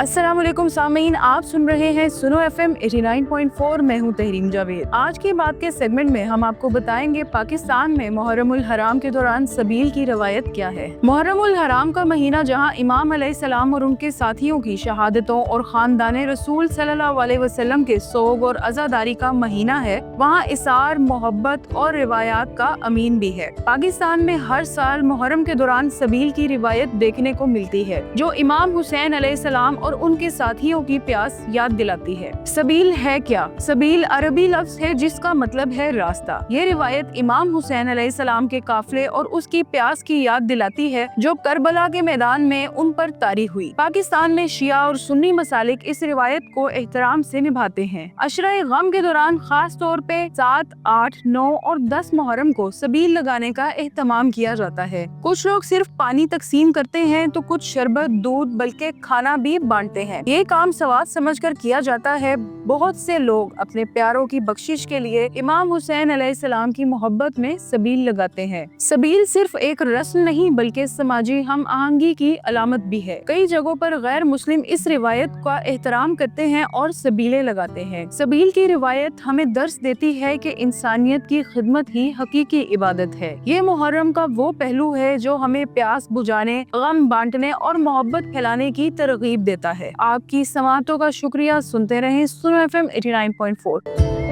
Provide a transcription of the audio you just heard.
अस्सलाम वालेकुम सामीन, आप सुन रहे हैं सुनो FM 89.4। मैं हूं तहरीम जावेद। आज की बात के सेगमेंट में हम आपको बताएंगे पाकिस्तान में मुहर्रमुल हराम के दौरान सबील की रवायत क्या है। मुहर्रमुल हराम का महीना जहां इमाम अलैहिस्सलाम और उनके साथियों की शहादतों और खानदान रसूल सल्लल्लाहु अलैहि वसल्लम के सोग और अज़ादारी का महीना है, वहाँ इसार, मोहब्बत और रिवायात का अमीन भी है। पाकिस्तान में हर साल मुहर्रम के दौरान सबील की रिवायत देखने को मिलती है, जो इमाम हुसैन अलैहिस्सलाम और उनके साथियों की प्यास याद दिलाती है। सबील है क्या? सबील अरबी लफ्ज है जिसका मतलब है रास्ता। ये रिवायत इमाम हुसैन अलैहिस्सलाम के काफिले और उसकी प्यास की याद दिलाती है जो करबला के मैदान में उन पर तारी हुई। पाकिस्तान में शिया और सुन्नी मसालिक इस रिवायत को एहतराम से निभाते हैं। अशरा गम के दौरान खास तौर पे 7, 8, 9 और 10 मुहर्रम को सबील लगाने का एहतमाम किया जाता है। कुछ लोग सिर्फ पानी तकसीम करते हैं तो कुछ शरबत, दूध बल्कि खाना भी बांटते हैं। ये काम सवाब समझकर किया जाता है। बहुत से लोग अपने प्यारों की बख्शिश के लिए इमाम हुसैन अलैहिस्सलाम की मोहब्बत में सबील लगाते हैं। सबील सिर्फ एक रस्म नहीं बल्कि समाजी हम आहंगी की अलामत भी है। कई जगहों पर गैर मुस्लिम इस रिवायत का एहतराम करते हैं और सबीलें लगाते हैं। सबील की रिवायत हमें दर्स देती है कि इंसानियत की खिदमत ही हकीकी इबादत है। ये मुहर्रम का वो पहलू है जो हमें प्यास बुझाने, गम बांटने और मोहब्बत फैलाने की तरगीब देता है। आपकी समातों का शुक्रिया। सुनते रहें सुनो FM 89.4।